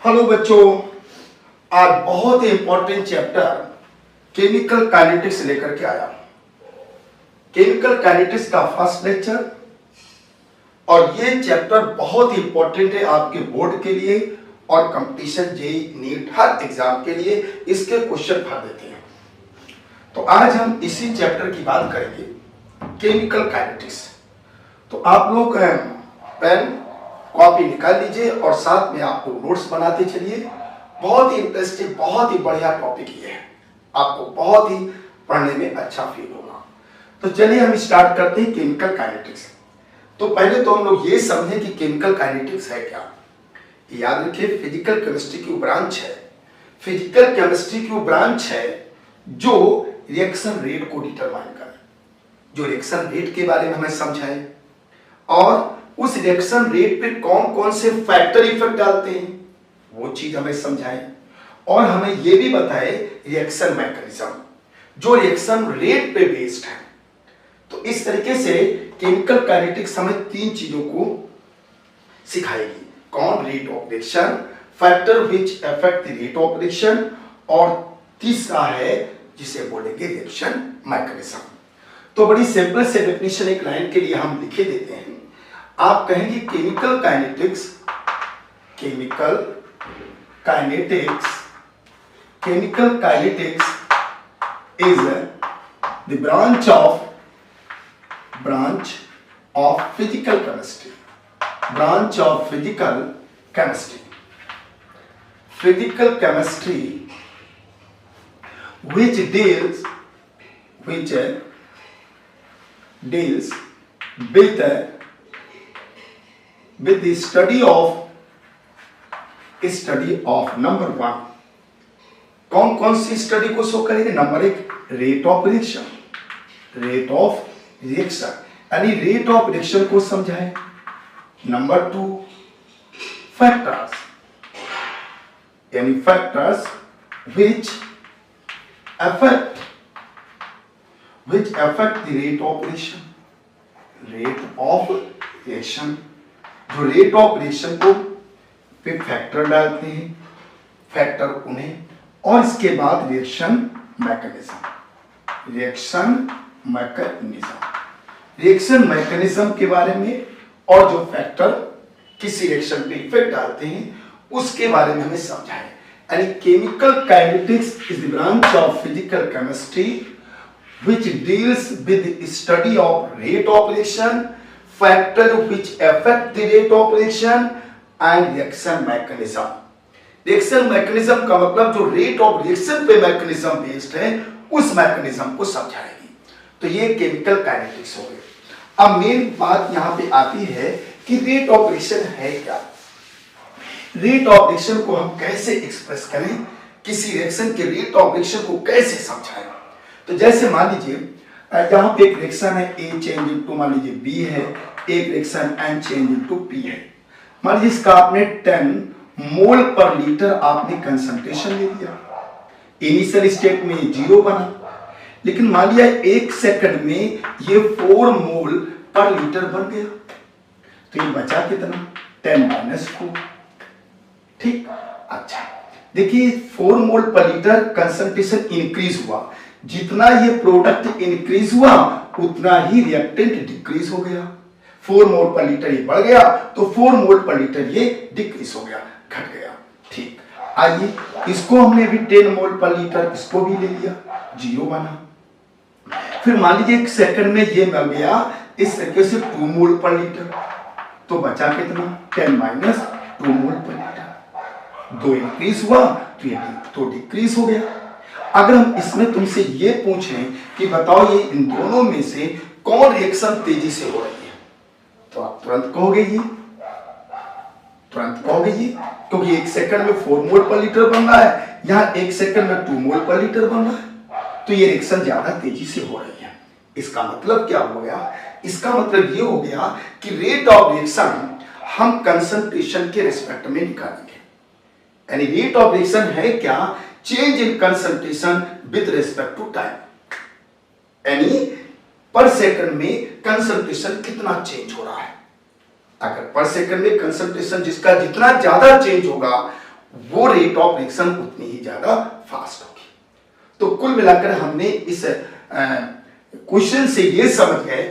Hello बच्चों, आज बहुत ही इंपॉर्टेंट चैप्टर केमिकल काइनेटिक्स लेकर के आया। केमिकल काइनेटिक्स का फर्स्ट लेक्चर, और ये चैप्टर बहुत ही इंपॉर्टेंट है आपके बोर्ड के लिए और कंपटीशन जेईई नीट हर एग्जाम के लिए इसके क्वेश्चन भर देते हैं। तो आज हम इसी चैप्टर की बात करेंगे, केमिकल काइनेटिक्स। तो आप लोग पेन कॉपी निकाल लीजिए और साथ में आपको नोट्स बनाते चलिए। बहुत ही इंटरेस्टिंग, बहुत ही बढ़िया टॉपिक ये है, आपको बहुत ही पढ़ने में अच्छा फील होगा। तो चलिए हम स्टार्ट करते हैं केमिकल काइनेटिक्स। तो पहले तो हम लोग ये समझें कि केमिकल काइनेटिक्स है क्या। याद रखिए, फिजिकल केमिस्ट्री की ब्रांच है, फिजिकल केमिस्ट्री की ब्रांच है जो रिएक्शन रेट को डिटरमाइन करे, जो रिएक्शन रेट के बारे में हमें समझाए और उस रिएक्शन रेट पे कौन कौन से फैक्टर इफेक्ट डालते हैं वो चीज हमें समझाए, और हमें ये भी बताए रिएक्शन मैकेनिज्म जो रिएक्शन रेट पे बेस्ड है। तो इस तरीके से केमिकल काइनेटिक्स हमें तीन चीजों को सिखाएगी। कौन? Rate of reaction, factor which affect the rate of reaction, और तीसरा है जिसे बोलेंगे रिएक्शन मैकेनिज्म। तो बड़ी सिंपल से डेफिनेशन एक लाइन के लिए हम लिखे देते हैं। आप कहेंगे chemical kinetics, chemical kinetics, chemical kinetics is the branch of physical chemistry, branch of physical chemistry, physical chemistry which deals with the study of number one। कौन कौन सी स्टडी को शो करेंगे? नंबर एक, rate of reaction, rate of reaction यानी rate of reaction को समझाए। Number two, factors यानी factors which affect the rate of reaction, rate of reaction, जो रेट ऑफ रिएक्शन को पे फैक्टर डालते हैं, फैक्टर उन्हें, और इसके बाद रिएक्शन मैकेनिज्म, रिएक्शन मैकेनिज्म के बारे में, और जो फैक्टर किसी रिएक्शन पे इफेक्ट डालते हैं उसके बारे में हमें समझाएं। यानी chemical kinetics is the branch of physical chemistry which deals with the study of rate of reaction, factor which affect the rate of reaction and reaction mechanism। Reaction mechanism का मतलब जो रेट ऑफ रिएक्शन पे mechanism based है उस mechanism को समझाएगी। तो ये chemical kinetics हो गई। अब मेन बात यहाँ पे आती है कि रेट ऑफ रिएक्शन है क्या। रेट ऑफ रिएक्शन को हम कैसे एक्सप्रेस करें, किसी रिएक्शन के रेट ऑफ रिएक्शन को कैसे समझाएं। तो जैसे मान लीजिए यहाँ पे एक रिएक्शन है A चेंज इनटू मान लीजिए B है, एक reaction N change into P है। मान लीजिए इसका आपने 10 मोल पर लीटर आपने कंसंट्रेशन ले लिया। इनिशियल स्टेट में 0 बना, लेकिन मान लिया 1 सेकंड में ये 4 मोल पर लीटर बन गया। तो ये बचा कितना? 10-4। ठीक, अच्छा देखिए 4 मोल पर लीटर कंसंट्रेशन इंक्रीज हुआ, जितना ये प्रोडक्ट इंक्रीज हुआ उतना ही रिएक्टेंट डिक्रीज हो गया। 4 मोल पर लीटर ये बढ़ गया तो 4 मोल पर लीटर ये डिक्रीज हो गया, घट गया। ठीक, आइए इसको हमने भी 10 मोल पर लीटर इसको भी ले लिया, 0 बना। फिर मान लीजिए 1 सेकंड में ये मिल गया इस तरीके से 2 मोल पर लीटर, तो बचा कितना? 10-2 मोल पर लीटर। 2 इंक्रीज हुआ तो ये तो डिक्रीज हो गया। अगर हम इसमें तुमसे ये पूछें कि बताओ ये इन दोनों में से कौन रिएक्शन तेजी से हो रही है, तो आप तुरंत कहोगे ये, क्योंकि 1 सेकंड में 4 मोल पर लीटर बन रहा है, यहाँ 1 सेकंड में 2 मोल पर लीटर बन रहा है, तो ये रिएक्शन ज्यादा तेजी से हो रही है। इसका मतलब क्या हो गया? इसका मतलब ये हो गया कि रेट ऑफ रिएक्शन हम कंसंट्रेशन के रिस्पेक्ट में निकालेंगे। यानी रेट ऑफ रिएक्शन है क्या? Change in concentration with respect to time, यानी पर सेकंड में कंसंट्रेशन कितना चेंज हो रहा है। अगर पर सेकंड में कंसंट्रेशन जिसका जितना ज्यादा चेंज होगा वो रेट ऑफ रिएक्शन उतनी ही ज्यादा फास्ट होगी। तो कुल मिलाकर हमने इस क्वेश्चन से ये समझ गए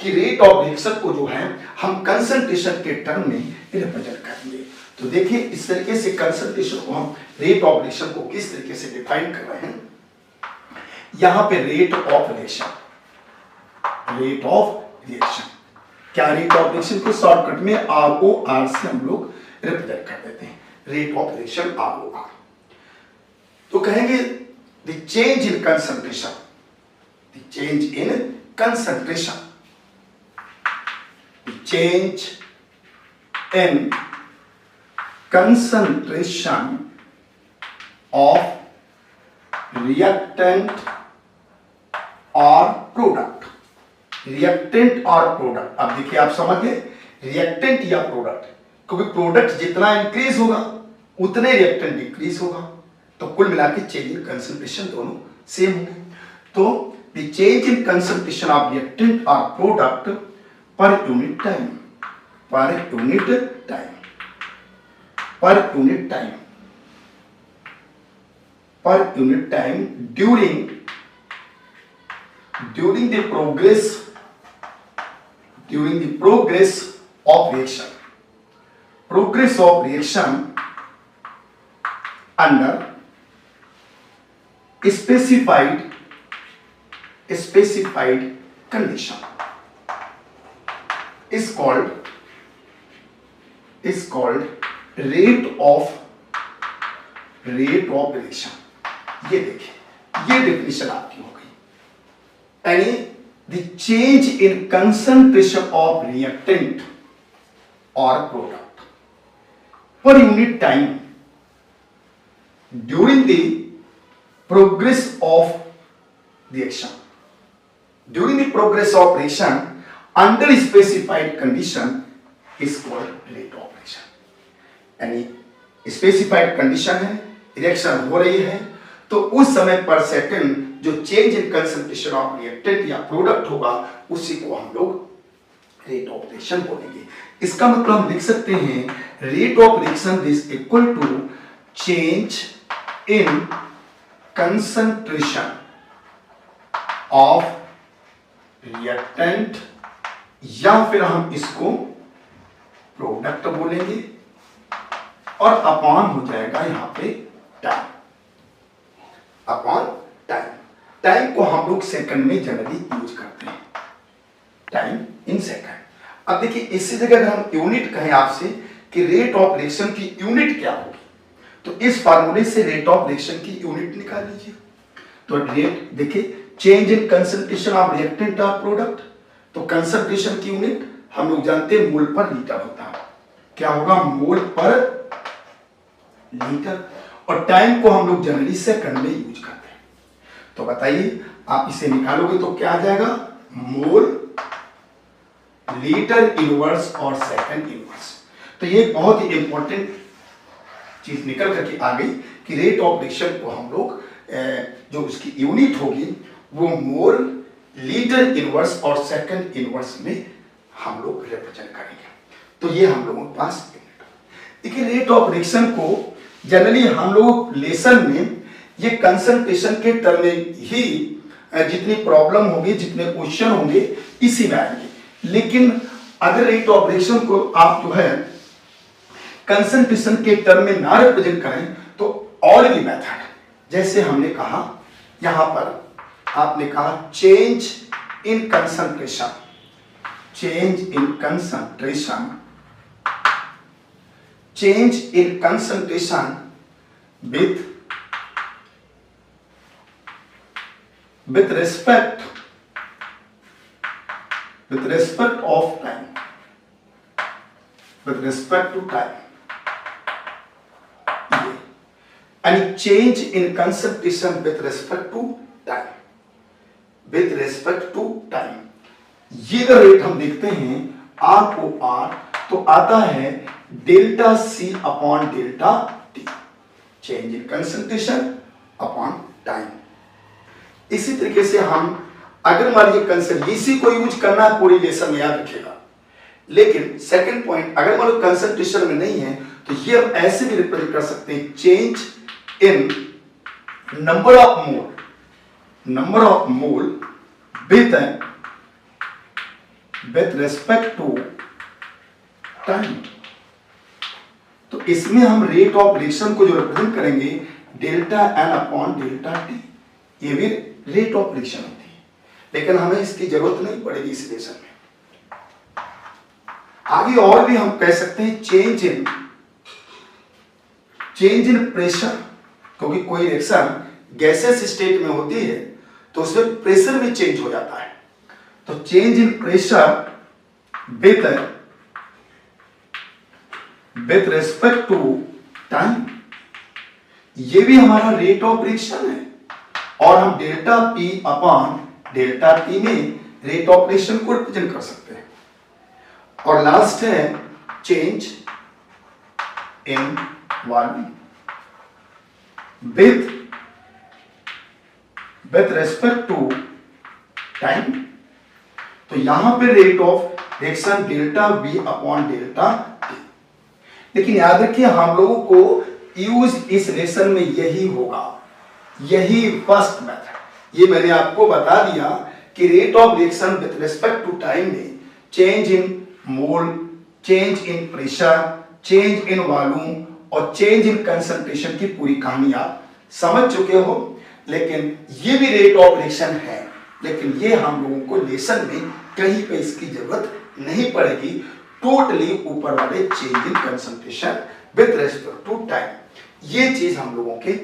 कि रेट ऑफ रिएक्शन को जो है हम कंसंट्रेशन के टर्म में रिप्रेजेंट करेंगे। तो देखिए इस तरीके से कंसंट्रेशन को हम रेट ऑफ रिएक्शन को किस तरीके से डिफाइन कर रहे हैं। यहां पे रेट ऑफ रिएक्शन, क्या रेट ऑफ रिएक्शन को शॉर्टकट में ROR से हम लोग रिप्रेजेंट कर देते हैं, रेट ऑफ रिएक्शन ROR। तो कहेंगे the change in concentration, change in concentration of reactant or product। Reactant or product, अब देखिए आप समझ गए रिएक्टेंट या प्रोडक्ट, क्योंकि प्रोडक्ट जितना इंक्रीज होगा उतने रिएक्टेंट डिक्रीज होगा। तो कुल मिलाकर चेंज इन कंसंट्रेशन दोनों सेम होंगे। तो the change in concentration of reactant or product per unit time during the progress of reaction under specified condition is called rate of reaction। ये देखिए ये डेफिनेशन आपकी हो गई, यानी the change in concentration of reactant or product per unit time during the progress of reaction under specified condition is called rate of reaction। यानी specified condition है, reaction हो रही है, तो उस समय पर सेकंड जो change in concentration of reactant या प्रोडक्ट होगा उसी को हम लोग रेट ऑफ रिएक्शन बोलेंगे। इसका मतलब हम लिख सकते हैं rate of reaction is equal to change in concentration of reactant या फिर हम इसको प्रोडक्ट बोलेंगे और अपॉन हो जाएगा यहां पे टाइम, अपॉन टाइम। टाइम को हम लोग सेकंड में जनरली यूज करते हैं, टाइम इन सेकंड। अब देखिए इसी जगह अगर हम यूनिट कहें आपसे कि रेट ऑफ रिएक्शन की यूनिट क्या होगी, तो इस फार्मूले से रेट ऑफ रिएक्शन की यूनिट निकाल लीजिए। तो रेट देखिए change in concentration of reactant or product, तो कंसंट्रेशन की यूनिट हम लोग जानते हैं मोल पर लीटर होता है, क्या होगा मोल पर लीटर, और टाइम को हम लोग जनरली सेकंड में यूज करते हैं। तो बताइए आप इसे निकालोगे तो क्या आ जाएगा, मोल लीटर इनवर्स और सेकंड इनवर्स। तो ये बहुत ही इंपॉर्टेंट चीज निकल करके आ गई कि रेट ऑफ रिएक्शन को हम लोग जो उसकी यूनिट होगी वो मोल लीटर इनवर्स और सेकंड इनवर्स में हम लोग रिप्रेजेंट करेंगे। तो ये हम लोगों के पास देखिए रेट ऑफ रिएक्शन को जनरली हम लोग लेसन में ये कंसंट्रेशन के टर्म में ही जितनी प्रॉब्लम होगी, जितने क्वेश्चन होंगे इसी में आएंगे। लेकिन अगर रेट ऑफ रिएक्शन को आप जो है कंसंट्रेशन के टर्म में ना रिप्रेजेंट करें तो और भी मेथड है। जैसे हमने कहा यहां पर आपने कहा change in concentration, change in concentration, change in concentration with respect of time, with respect to time, and change in concentration with respect to time, with respect to time। ये अगर रेट हम देखते हैं ROR तो आता है delta C upon delta T, change in concentration upon time. इसी तरीके से हम अगर मान लीजिए कंसंट्रेशन इसी को यूज करना है पूरी लेसन में, याद रखिएगा। लेकिन सेकंड पॉइंट अगर मान लो कंसंट्रेशन में नहीं है तो तो ये हम ऐसे भी रिप्रेजेंट कर सकते हैं, change in number of mole with respect to time. तो इसमें हम रेट ऑफ रिएक्शन को जो रिप्रेजेंट करेंगे delta N upon delta T, ये भी रेट ऑफ रिएक्शन होती है, लेकिन हमें इसकी जरूरत नहीं पड़ेगी इस रिएक्शन में। आगे और भी हम कह सकते हैं चेंज इन प्रेशर, क्योंकि कोई रिएक्शन गैसेस स्टेट में होती है तो उसमें प्रेशर भी चेंज हो जाता है। तो change in pressure with respect to time, ये भी हमारा रेट ऑफ रिएक्शन है, और हम delta P upon delta T में रेट ऑफ रिएक्शन को रिप्रेजेंट कर सकते हैं। और लास्ट है change in volume with respect to time. तो यहां पे rate of reaction delta B upon delta T, लेकिन याद रखिए हम लोगों को यूज इस रिएक्शन में यही होगा, यही फर्स्ट मेथड। ये मैंने आपको बता दिया कि rate of reaction with respect to time में change in mole, change in pressure, change in volume और चेंज इन कंसंट्रेशन की पूरी कहानी आप समझ चुके हो। लेकिन ये भी रेट ऑफ रिएक्शन है, लेकिन ये हम लोगों को लेसन में कहीं पे इसकी जरूरत नहीं पड़ेगी। टोटली ऊपर वाले change in concentration with respect to time, ये चीज हम लोगों के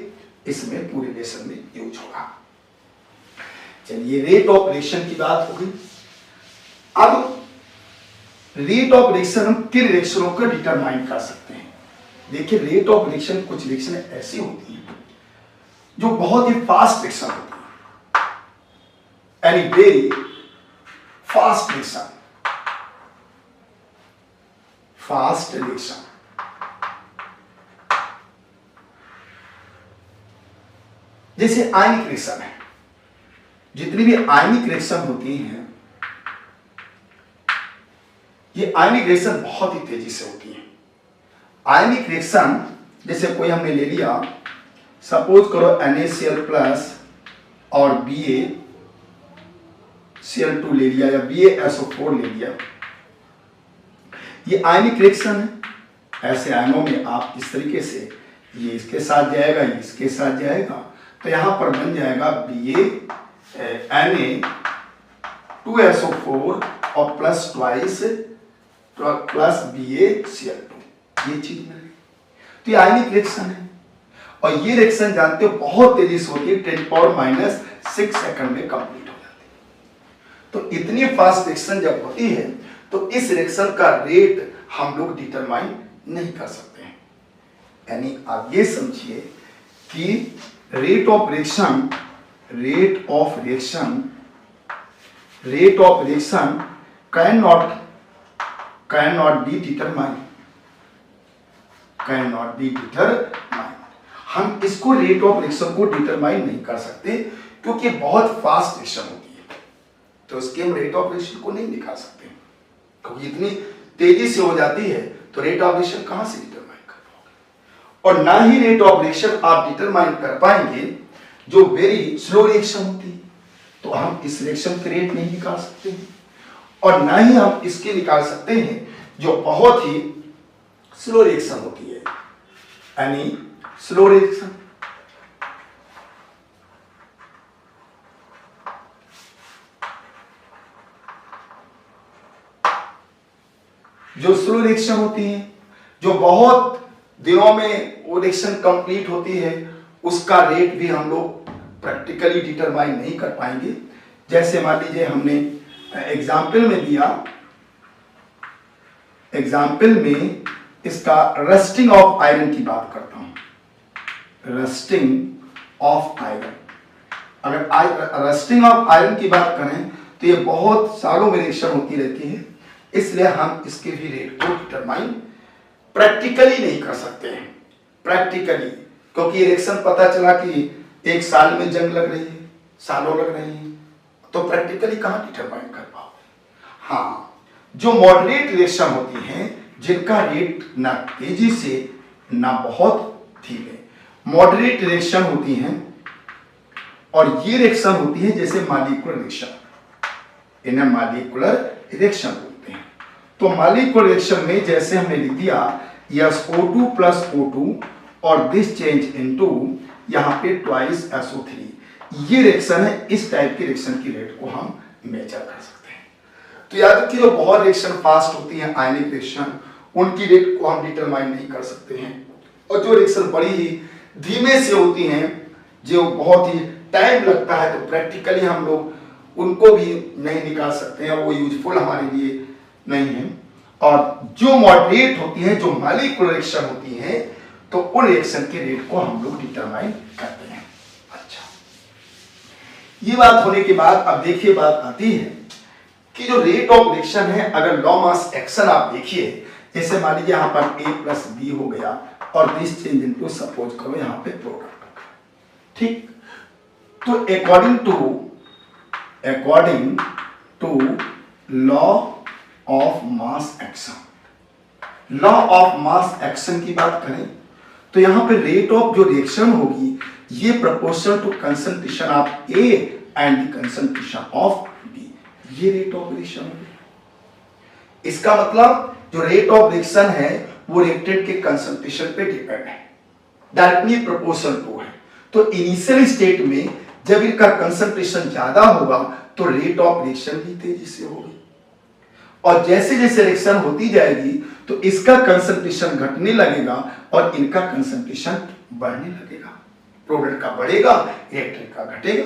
इसमें पूरे लेसन में यूज होगा। चलिए रेट ऑफ रिएक्शन की बात हो गई। अब रेट ऑफ रिएक्शन हम किन रिएक्शनों को डिटरमाइन कर सकते हैं। देखिए रेट ऑफ रिएक्शन, कुछ रिएक्शन ऐसी होती है जो बहुत ही फास्ट रिएक्शन होती है, any very fast reaction, fast reaction. जैसे आयनिक रिएक्शन है, जितनी भी आयनिक रिएक्शन होती हैं, ये आयनिक रिएक्शन बहुत ही तेजी से होती है। आयनिक रिएक्शन जैसे कोई हमने ले लिया, सपोज करो NaCl प्लस और BaCl2 ले लिया या BaSO4 ले लिया, ये आयनिक रिएक्शन है। ऐसे आयनों में आप इस तरीके से, ये इसके साथ जाएगा, ये इसके साथ जाएगा, तो यहां पर बन जाएगा Na2SO4 और प्लस ट्वाइस प्लस BaCl2, ये चीज मिल गई। तो ये आयनिक रिएक्शन है, और ये रिएक्शन जानते हो बहुत तेजी से होती है, 10⁻⁶ सेकंड में कंप्लीट हो जाती है। तो इतनी फास्ट रिएक्शन जब होती है तो इस रिएक्शन का रेट हम लोग डिटरमाइन नहीं कर सकते हैं। यानी आप ये समझिए कि rate of reaction cannot be determined, हम इसको रेट ऑफ रिएक्शन को डिटरमाइन नहीं कर सकते, क्योंकि बहुत फास्ट रिएक्शन होती है, तो इसके हम रेट ऑफ रिएक्शन को नहीं निकाल सकते, क्योंकि इतनी तेजी से हो जाती है, तो रेट ऑफ रिएक्शन कहां से डिटरमाइन कर पाओगे। और ना ही रेट ऑफ रिएक्शन आप डिटरमाइन कर पाएंगे जो वेरी स्लो रिएक्शन होती है, तो हम इस रिएक्शन के रेट नहीं निकाल सकते हैं, और ना ही हम इसके निकाल सकते हैं जो बहुत ही स्लो रिएक्शन होती है, यानी स्लो रिएक्शन। जो स्लो रिएक्शन होती है, जो बहुत दिनों में वो रिएक्शन कंप्लीट होती है, उसका रेट भी हम लोग प्रैक्टिकली डिटरमाइन नहीं कर पाएंगे। जैसे मान लीजिए हमने एग्जाम्पल में दिया, एग्जाम्पल में इसका रस्टिंग ऑफ आयरन की बात करता हूं। रस्टिंग ऑफ आयरन, अगर रस्टिंग ऑफ आयरन की बात करें तो ये बहुत सालों में रिएक्शन होती रहती है, इसलिए हम इसके भी रेट को डिटरमाइन प्रैक्टिकली नहीं कर सकते हैं। प्रैक्टिकली क्योंकि रिएक्शन पता चला कि एक साल में जंग लग रही है, सालों लग रही है, तो प्रैक्टिकली कहां डिटरमाइन कर पाओगे। हाँ, जो मॉडरेट रिएक्शन होती हैं, जिनका रेट ना तेजी से ना बहुत धीमे। मॉडरेट रिएक्शन होती हैं और ये रिएक्शन होती है जैसे मॉलिक्यूलर रिएक्शन, इन्हें मॉलिक्यूलर रिएक्शन बोलते हैं। तो मॉलिक्यूलर रिएक्शन में जैसे हमने लिख दिया SO2 प्लस O2 और दिस चेंज इनटू यहाँ पे ट्वाइस SO3, ये रिएक्शन है। इस टाइप की रिएक्शन की रेट को हम मेजर कर सकते हैं। तो याद रखिए जो बहुत रिएक्शन फास्ट होती है आयनिक रिएक्शन, उनकी रेट को हम डिटरमाइन नहीं कर सकते हैं, और जो रिएक्शन बड़ी ही धीमे से होती हैं, जो बहुत ही टाइम लगता है, तो प्रैक्टिकली हम लोग उनको भी नहीं निकाल सकते हैं, वो यूजफुल हमारे लिए नहीं है। और जो मॉडरेट होती है, जो मॉलिक्यूलर रिएक्शन होती है, तो उन रिएक्शन के रेट को हम लोग डिटरमाइन करते हैं। अच्छा, ये बात होने के बाद अब देखिए बात आती है कि जो रेट ऑफ रिएक्शन है, अगर लॉ मास एक्शन आप देखिए, जैसे मान लीजिए यहाँ पर A प्लस B हो गया और दिस चेंज इनटू सपोज करो यहाँ पे प्रोडक्ट होगा, ठीक। तो according to law of mass action, law of mass action की बात करें तो यहाँ पे रेट ऑफ जो रिएक्शन होगी ये proportional to concentration of A and concentration of B, ये रेट ऑफ रिएक्शन होगी। इसका मतलब जो रेट ऑफ रिएक्शन है वो रिएक्टेंट के कंसंट्रेशन पे डिपेंड है, डायरेक्टली प्रोपोर्शनल टू है। तो इनिशियल स्टेट में जब इनका कंसंट्रेशन ज्यादा होगा तो रेट ऑफ रिएक्शन भी तेजी से होगी, और जैसे जैसे रिएक्शन होती जाएगी तो इसका कंसंट्रेशन घटने लगेगा और इनका कंसंट्रेशन बढ़ने लगेगा। प्रोडक्ट का बढ़ेगा, रिएक्टेंट का घटेगा।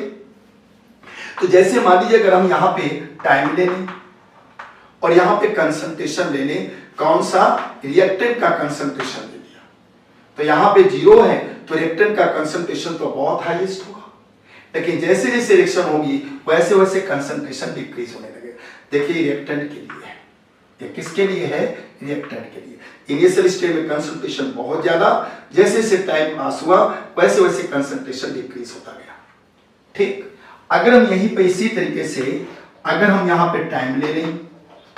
तो जैसे मान लीजिए अगर हम यहाँ पे टाइम ले लें और यहाँ पे कंसंट्रेशन ले लें, कौन सा, रिएक्टेंट का कंसंट्रेशन ले लिया, तो यहाँ पे 0 है तो रिएक्टेंट का कंसंट्रेशन तो बहुत हाईएस्ट होगा, लेकिन जैसे जैसे रिएक्शन होगी वैसे वैसे कंसंट्रेशन डिक्रीज होने लगेगा। देखिए रिएक्टेंट के लिए है, ये किसके लिए है, रिएक्टेंट के लिए। इनिशियल स्टेज में कंसंट्रेशन बहुत ज्यादा, जैसे जैसे टाइम पास हुआ वैसे वैसे कंसंट्रेशन डिक्रीज होता गया, ठीक। अगर हम यहीं पे इसी तरीके से अगर हम यहाँ पे टाइम ले लें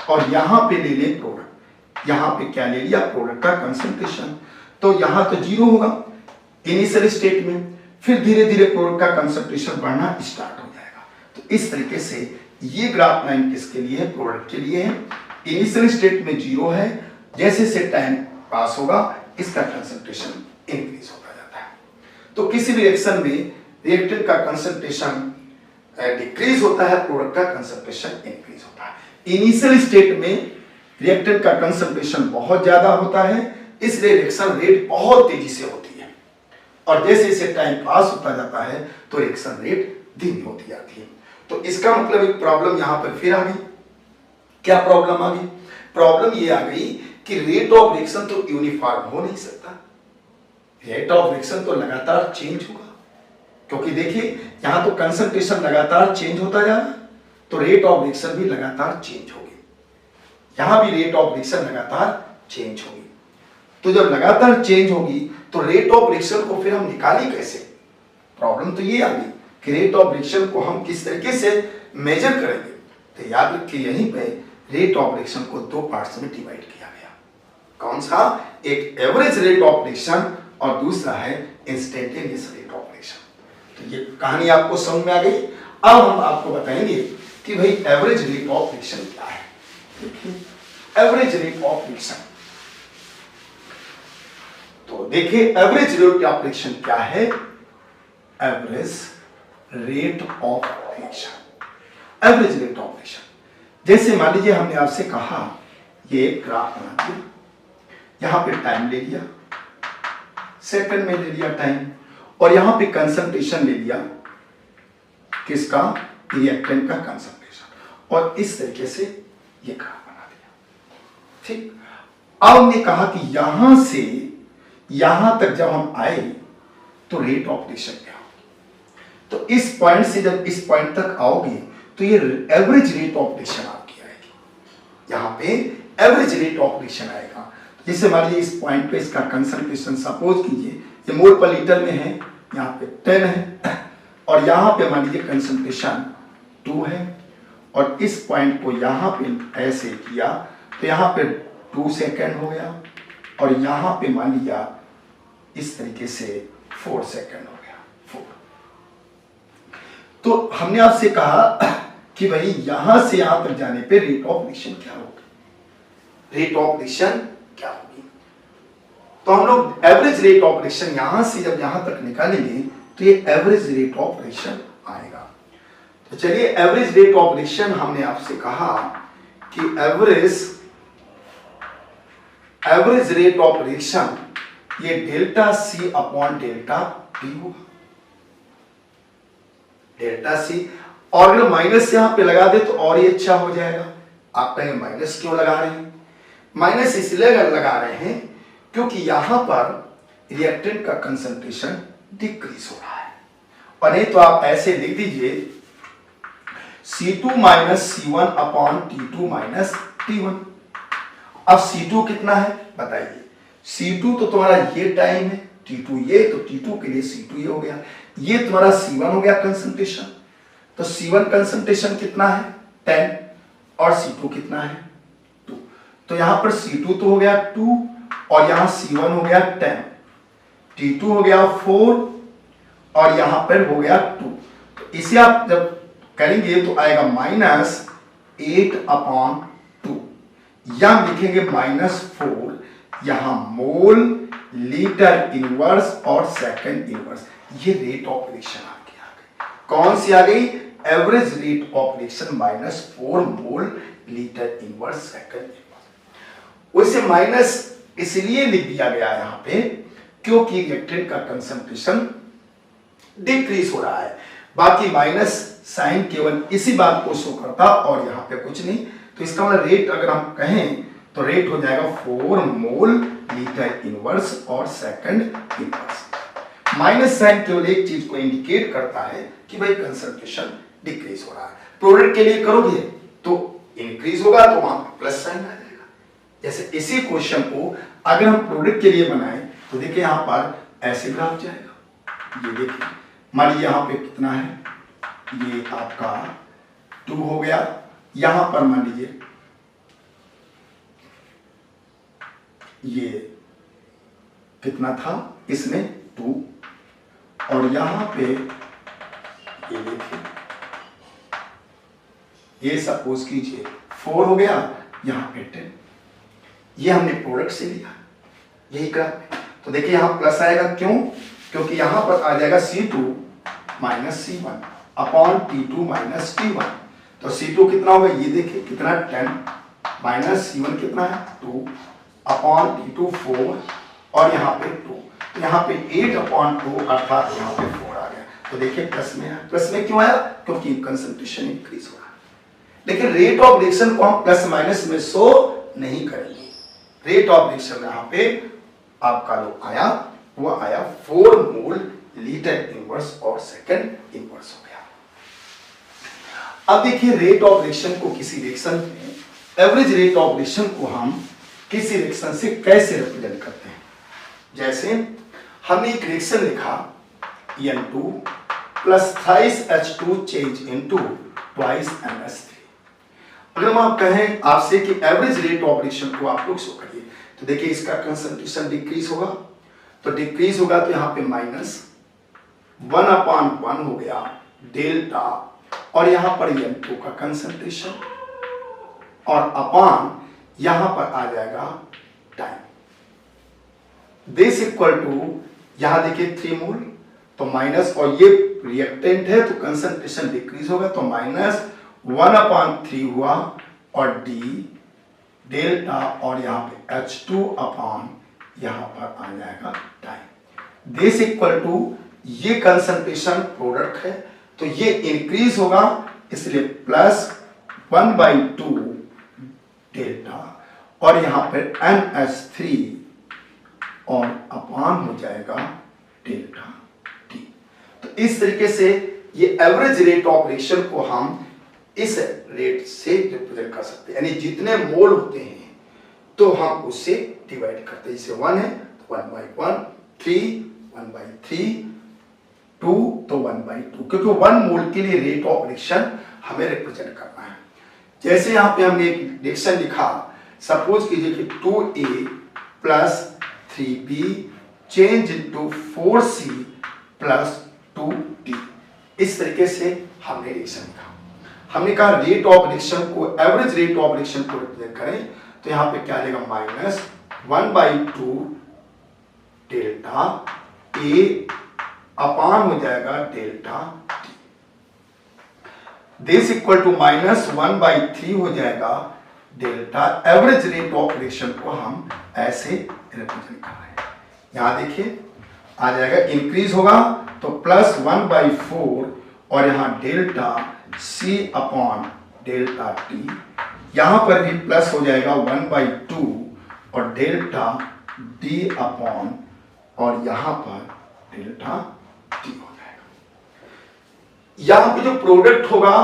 और यहाँ पे ले लें प्रोडक्ट, यहाँ पे क्या ले लिया, प्रोडक्ट का कंसंट्रेशन, तो यहाँ तो 0 होगा इनिशियल स्टेट में, फिर धीरे धीरे प्रोडक्ट का कंसंट्रेशन बढ़ना स्टार्ट हो जाएगा। तो इस तरीके से ये ग्राफ लाइन किसके लिए है, प्रोडक्ट के लिए है। इनिशियल स्टेट में 0 है, जैसे से टाइम पास होगा इसका कंसंट्रेशन इंक्रीज होता जाता है। तो किसी भी रिएक्शन में रिएक्टेंट का कंसंट्रेशन डिक्रीज होता है, प्रोडक्ट का कंसंट्रेशन इंक्रीज होता है। इनिशियल स्टेट में रिएक्टेंट का कंसंट्रेशन बहुत ज्यादा होता है, इसलिए रिएक्शन रेट बहुत तेजी से होती है, और जैसे जैसे टाइम पास होता जाता है तो रिएक्शन रेट धीमी होती जाती है। तो इसका मतलब एक प्रॉब्लम यहाँ पर फिर आ गई। क्या प्रॉब्लम आ गई, प्रॉब्लम ये आ गई कि रेट ऑफ रिएक्शन तो यूनिफॉर्म हो नहीं सकता, रेट ऑफ रिएक्शन तो लगातार चेंज होगा, क्योंकि देखिए यहां तो कंसंट्रेशन लगातार चेंज होता जा रहा है, तो रेट ऑफ रिएक्शन भी लगातार चेंज होगी, यहां भी रेट ऑफ रिएक्शन लगातार चेंज होगी। तो जब लगातार चेंज होगी तो रेट ऑफ रिएक्शन को फिर हम निकालें कैसे, प्रॉब्लम तो ये आ गई कि रेट ऑफ रिएक्शन को हम किस तरीके से मेजर करेंगे। तो याद रखिए यहीं पे रेट ऑफ रिएक्शन को 2 पार्ट्स में डिवाइड किया गया, कौन सा, एक एवरेज रेट ऑफ रिएक्शन और दूसरा है इंस्टेंटेनियस रेट ऑफ रिएक्शन। तो ये कहानी आपको समझ में आ गई। अब हम आपको बताएंगे कि भाई एवरेज रेट ऑफ रिएक्शन क्या है। देखिए एवरेज रेट ऑफ रिएक्शन, तो देखिए एवरेज रेट ऑफ रिएक्शन क्या है, average rate of reaction, average rate of reaction. जैसे मान लीजिए हमने आपसे कहा ये एक ग्राफ बना दिया, यहां पे टाइम ले लिया, सेकंड में ले लिया टाइम, और यहां पे कंसंट्रेशन ले लिया, किसका, रिएक्टेंट का कंसंट्रेशन, और इस तरीके से ये ग्राफ बना दिया, ठीक। अब हमने कहा कि यहां से यहां तक जब हम आए तो रेट ऑफ रिएक्शन क्या होगी, तो इस पॉइंट से जब इस पॉइंट तक आओगे तो ये एवरेज रेट ऑफ रिएक्शन आपकी आएगी, यहां पे एवरेज रेट ऑफ रिएक्शन आएगा। जैसे मान लीजिए इस पॉइंट पे इसका कंसंट्रेशन सपोज कीजिए ये मोल पर लीटर में है, यहाँ पे 10 है, और यहाँ पे मान लीजिए कंसंट्रेशन 2 है, और इस पॉइंट को यहाँ पे ऐसे किया तो यहाँ पे 2 सेकेंड हो गया, और यहाँ पे मान लिया इस तरीके से 4 सेकंड हो गया 4। तो हमने आपसे कहा कि भाई यहां से यहां तक जाने पे रेट ऑफ रिएक्शन क्या होगी, रेट ऑफ रिएक्शन क्या होगी। तो हम लोग एवरेज रेट ऑफ रिएक्शन यहां से जब यहां तक निकालेंगे तो ये एवरेज रेट ऑफ रिएक्शन आएगा। तो चलिए एवरेज रेट ऑफ रिएक्शन हमने आपसे कहा कि एवरेज रेट ऑफ रिएक्शन ये delta C upon delta T होगा, डेल्टा सी। और अगर माइनस यहां पे लगा दे तो और ये अच्छा हो जाएगा। आप कहेंगे माइनस क्यों लगा रहे हैं? माइनस इसलिए लगा रहे हैं क्योंकि यहां पर रिएक्टेंट का कंसंट्रेशन डिक्रीज हो रहा है। और नहीं तो आप ऐसे लिख दीजिए C2 minus C1 upon T2 minus T1। अब C2 कितना है बताइए? C2 तो तुम्हारा ये टाइम है, T2 ये, तो T2 के लिए C2 ये हो गया, ये तुम्हारा C1 हो गया कंसंट्रेशन। तो C1 कंसंट्रेशन कितना है 10 और C2 कितना है 2। तो यहां पर C2 तो हो गया 2 और यहां C1 हो गया 10, T2 हो गया 4 और यहां पर हो गया 2। तो इसे आप जब करेंगे तो आएगा -8 अपॉन 2, या लिखेंगे -4, यहां मोल लीटर इनवर्स और सेकंड इनवर्स। ये रेट ऑफ रिएक्शन आपकी आ गई। कौन सी आ गई? Average rate of reaction -4 mole litre inverse second inverse. वैसे माइनस इसलिए लिख दिया गया यहां पे क्योंकि रिएक्टेंट का कंसंट्रेशन डिक्रीज हो रहा है। बाकी माइनस साइन केवल इसी बात को शो करता और यहां पे कुछ नहीं। तो इसका मतलब रेट अगर हम कहें तो रेट हो जाएगा 4 मोल लीटर इनवर्स और सेकंड इनवर्स। माइनस साइन केवल एक चीज को इंडिकेट करता है कि भाई कंसंट्रेशन डिक्रीज हो रहा है। प्रोडक्ट के लिए करोगे तो इंक्रीज होगा तो वहां पर प्लस साइन आ जाएगा। जैसे इसी क्वेश्चन को अगर हम प्रोडक्ट के लिए बनाएं तो देखिए यहां पर ऐसे ग्राफ जाएगा। ये देखिए मान लीजिए यहां पे कितना है, ये आपका 2 हो गया, यहां पर मान लीजिए ये कितना था इसमें 2 और यहां पे ये देखिए ये सपोज कीजिए 4 हो गया, यहां पे 10। ये हमने प्रोडक्ट से लिया, यही ग्राफ है। तो देखिए यहां प्लस आएगा, क्यों? क्योंकि यहां पर आ जाएगा C2 minus C1 upon T2 minus T1। तो C2 कितना होगा ये देखिए कितना 10 माइनस C1 कितना है 2 अपॉन T2 4 और यहाँ पे 2। तो यहाँ पे 8 अपॉन 2 अर्थात यहाँ पे 4 आ गया। तो देखिए प्लस में है। प्लस में क्यों आया? क्योंकि कंसंट्रेशन इंक्रीज हो रहा है। लेकिन रेट ऑफ रिएक्शन को हम प्लस माइनस में शो नहीं करेंगे। रेट ऑफ रिएक्शन यहाँ पे आपका जो आया वो आया 4 मोल लीटर इनवर्स और सेकंड इनवर्स हो गया। अब देखिए रेट ऑफ रिएक्शन को किसी रिएक्शन में, एवरेज रेट ऑफ रिएक्शन को हम किसी रिएक्शन से कैसे रिप्रेजेंट करते हैं। जैसे हमने एक रिएक्शन लिखा N2 plus thrice H2 change into twice NH3। अगर हम आप कहें आपसे कि एवरेज रेट ऑफ रिएक्शन को आप लोग शो करिए तो देखिए इसका कंसंट्रेशन डिक्रीज होगा, तो डिक्रीज होगा तो यहाँ पे -1/1 हो गया डेल्टा और यहां पर N2 का कंसंट्रेशन और अपान यहां पर आ जाएगा टाइम। दिस इक्वल टू यहां देखिए 3 मोल, तो माइनस, और ये रिएक्टेंट है तो कंसंट्रेशन डिक्रीज होगा तो -1/3 हुआ और डी डेल्टा और यहां पे H2 अपॉन यहां पर आ जाएगा टाइम। दिस इक्वल टू ये कंसंट्रेशन प्रोडक्ट है तो ये इंक्रीज होगा इसलिए +1/2 डेल्टा और यहां पर NH3 और अपान हो जाएगा डेल्टा टी। तो इस तरीके से ये एवरेज रेट ऑफ रिएक्शन को हम इस रेट से रिप्रेजेंट कर सकते हैं, यानी जितने मोल होते हैं तो हम उससे डिवाइड करते हैं। जैसे 1 है तो 1/1, 3 1/3, 2 तो 1/2, क्योंकि 1 मोल के लिए रेट ऑफ रिएक्शन हमें रिप्रेजेंट करना है। जैसे यहां पे हमने एक रिएक्शन लिखा, सपोज कीजिए कि 2A plus 3B change into 4c plus 2t। इस तरीके से हमने रिएक्शन लिखा। हमने कहा रेट ऑफ रिएक्शन को, एवरेज रेट ऑफ रिएक्शन को रिप्रेजेंट करें तो यहां पे क्या आएगा, -1/2 डेल्टा ए अपान हो जाएगा delta T. This equal to -1/3 हो जाएगा delta average rate of reaction को हम ऐसे रिप्रेजेंट कर रहे हैं। यहां देखिए आ जाएगा, इंक्रीज होगा तो +1/4 और यहां delta C upon delta T. यहां पर भी प्लस हो जाएगा 1/2 और डेल्टा D अपॉन और यहां पर डेल्टा टी हो जाएगा। यहां पे जो प्रोडक्ट होगा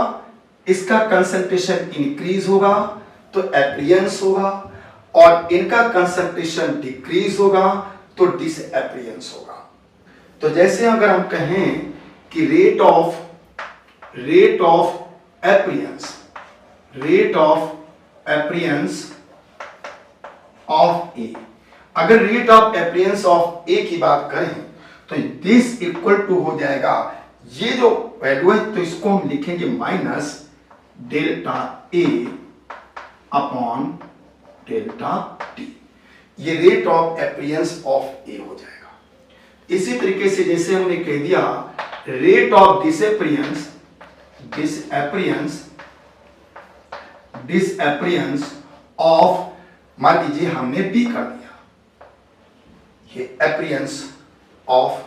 इसका कंसंट्रेशन इंक्रीज होगा तो एप्रियंस होगा, और इनका कंसंट्रेशन डिक्रीज होगा तो डिसएप्रियंस होगा। तो जैसे अगर हम कहें कि रेट ऑफ एप्रियंस ऑफ ए, अगर रेट ऑफ एप्रियंस ऑफ ए की बात करें तो दिस इक्वल टू हो जाएगा, ये जो वैल्यू है तो इसको हम लिखेंगे minus delta A upon delta T. ये रेट ऑफ एप्रियंस ऑफ ए हो जाएगा। इसी तरीके से जैसे हमने कह दिया रेट ऑफ डिसएप्रियंस ऑफ, मान लीजिए हमने बी कर दिया, ये एप्रियंस ऑफ,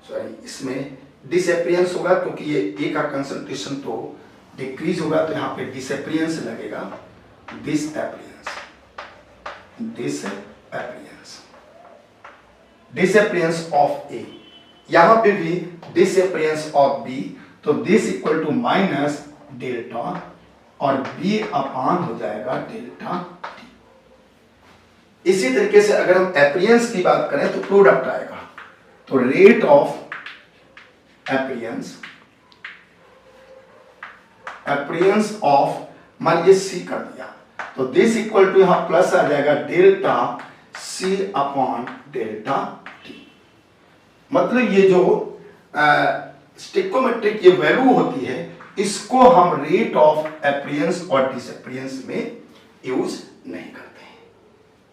सॉरी इसमें डिसएप्रियंस होगा क्योंकि ये ए का कंसंट्रेशन तो डिक्रीज होगा तो यहां पे डिसएप्रियंस लगेगा, डिसएप्रियंस ऑफ ए। यहां पे भी डिसएप्रियंस ऑफ बी, तो this equal to minus delta और बी अपान हो जाएगा डेल्टा टी। इसी तरीके से अगर हम एप्रियंस की बात करें तो प्रोडक्ट आएगा, तो रेट ऑफ एप्रियंस ऑफ, मान लीजिए सी कर दिया तो दिस इक्वल टू यहां प्लस आ जाएगा delta C upon delta T. मतलब ये जो स्टिकोमेट्रिक ये वैल्यू होती है इसको हम रेट ऑफ एप्रियंस और डिसएप्रियंस में यूज नहीं करते हैं,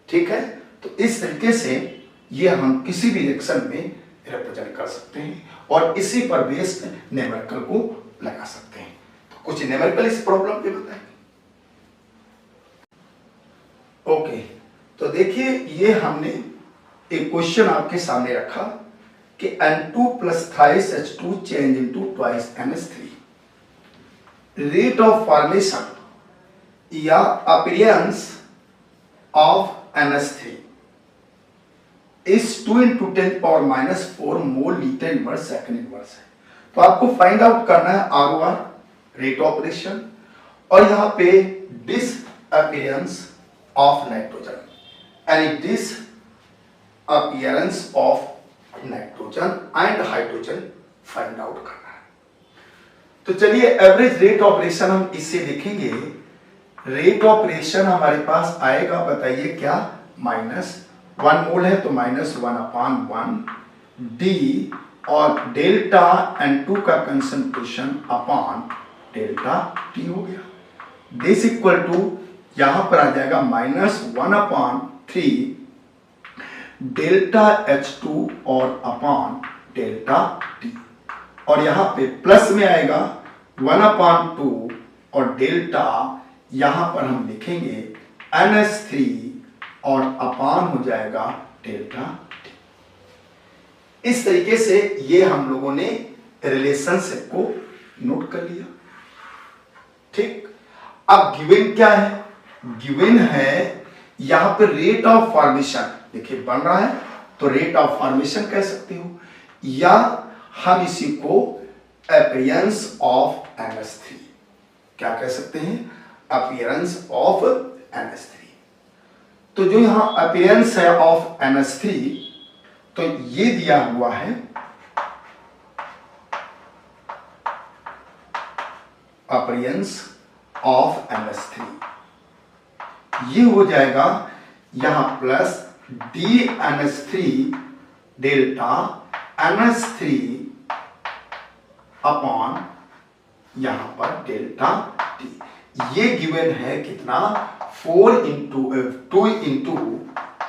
ठीक है। तो इस तरीके से ये हम किसी भी रिएक्शन में रिप्रेजेंट कर सकते हैं और इसी पर बेस्ड न्यूमेरिकल को लगा सकते हैं। तो कुछ न्यूमेरिकल इस प्रॉब्लम पे बताएंगे। ओके, तो देखिए ये हमने एक क्वेश्चन आपके सामने रखा कि N2 plus thrice H2 change into twice NH3, rate of formation या appearance of NH3 is 2 into 10 power minus 4 mole liter inverse second inverse है। तो आपको फाइंड आउट करना है ROR, रेट ऑपरेशन, और यहां पे डिसअपियरेंस ऑफ नाइट्रोजन, यानी disappearance of nitrogen and hydrogen find out करना है। तो चलिए एवरेज रेट ऑपरेशन हम इससे लिखेंगे। रेट ऑपरेशन हमारे पास आएगा, बताइए क्या, -1 मोल है तो -1/1 डी और डेल्टा N2 का कंसंट्रेशन अपॉन डेल्टा टी हो गया। दिस इक्वल टू यहां पर आ जाएगा -1/3 डेल्टा H2 और अपॉन डेल्टा टी, और यहां पे प्लस में आएगा 1/2 और डेल्टा यहां पर हम लिखेंगे NH3 और अपान हो जाएगा डेल्टा टी। इस तरीके से ये हम लोगों ने रिलेशनशिप को नोट कर लिया, ठीक। अब गिवन क्या है, गिवन है यहां पर रेट ऑफ फॉर्मेशन, देखिए बन रहा है तो रेट ऑफ फॉर्मेशन कह सकते हो, या हम इसी को अपीयरेंस ऑफ NH3 क्या कह सकते हैं, अपीयरेंस ऑफ NH3। तो जो यहां अपीयरेंस है ऑफ NH3, तो ये दिया हुआ है अपीयरेंस ऑफ NH3, ये हो जाएगा यहां plus DNH3 delta NH3 upon यहां पर डेल्टा T। ये गिवन है कितना 4 into 2 into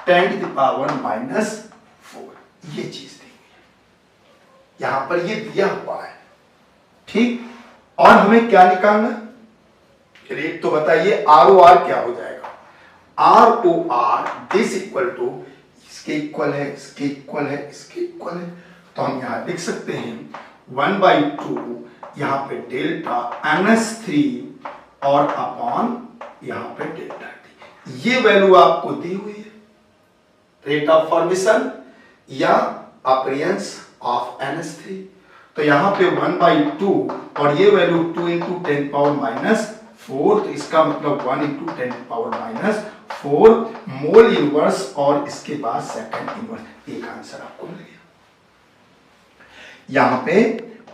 10 to the power minus 4। ये चीज दी हुई है, यहां पर ये दिया हुआ है, ठीक। और हमें क्या निकालना, रेट तो बताइए ROR क्या हो जाएगा, ROR दिस इक्वल टू, इसके इक्वल है, इसके इक्वल है, इसके इक्वल है, तो हम यहां लिख सकते हैं 1/2 यहां पे डेल्टा NH3 और अपॉन यहां पे डेल्टा T। ये वैल्यू आपको दी हुई है, रेट ऑफ फॉर्मेशन या अपीयरेंस ऑफ NH3। तो यहां पे 1/2 और ये वैल्यू 2 इंटू 10 पावर माइनस 4, तो इसका मतलब 1 into 10 power minus 4 mole inverse और इसके बाद सेकंड इनवर्स। एक आंसर आपको मिल गया, यहां पे